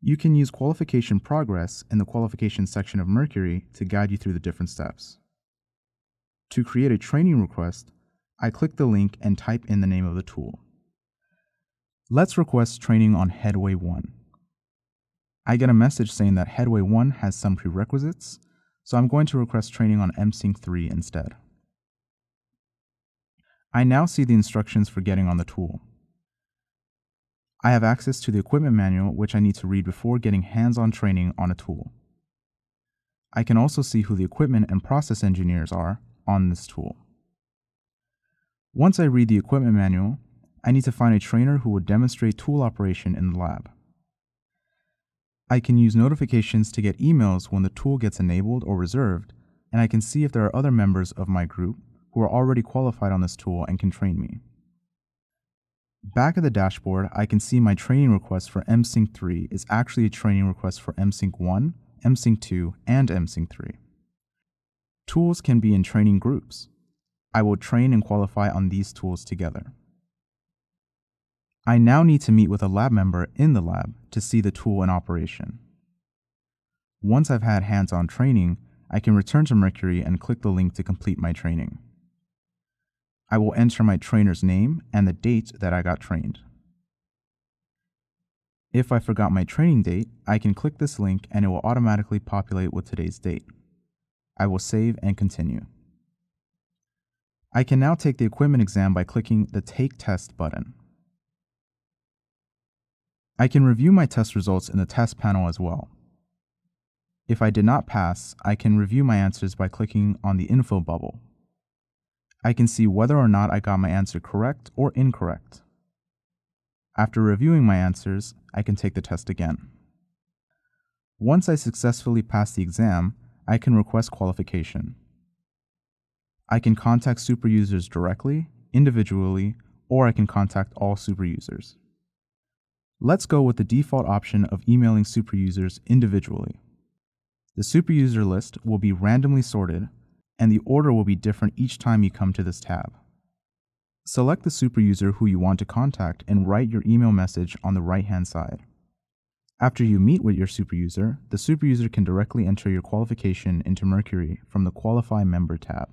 You can use Qualification Progress in the Qualification section of Mercury to guide you through the different steps. To create a training request, I click the link and type in the name of the tool. Let's request training on Headway 1. I get a message saying that Headway 1 has some prerequisites, so I'm going to request training on MSync 3 instead. I now see the instructions for getting on the tool. I have access to the equipment manual, which I need to read before getting hands-on training on a tool. I can also see who the equipment and process engineers are on this tool. Once I read the equipment manual, I need to find a trainer who would demonstrate tool operation in the lab. I can use notifications to get emails when the tool gets enabled or reserved, and I can see if there are other members of my group who are already qualified on this tool and can train me. Back at the dashboard, I can see my training request for MSync 3 is actually a training request for MSync 1, MSync 2, and MSync 3. Tools can be in training groups. I will train and qualify on these tools together. I now need to meet with a lab member in the lab to see the tool in operation. Once I've had hands-on training, I can return to Mercury and click the link to complete my training. I will enter my trainer's name and the date that I got trained. If I forgot my training date, I can click this link and it will automatically populate with today's date. I will save and continue. I can now take the equipment exam by clicking the Take Test button. I can review my test results in the test panel as well. If I did not pass, I can review my answers by clicking on the info bubble. I can see whether or not I got my answer correct or incorrect. After reviewing my answers, I can take the test again. Once I successfully pass the exam, I can request qualification. I can contact super users directly, individually, or I can contact all super users. Let's go with the default option of emailing super users individually. The super user list will be randomly sorted, and the order will be different each time you come to this tab. Select the super user who you want to contact and write your email message on the right-hand side. After you meet with your super user, the super user can directly enter your qualification into Mercury from the Qualify Member tab.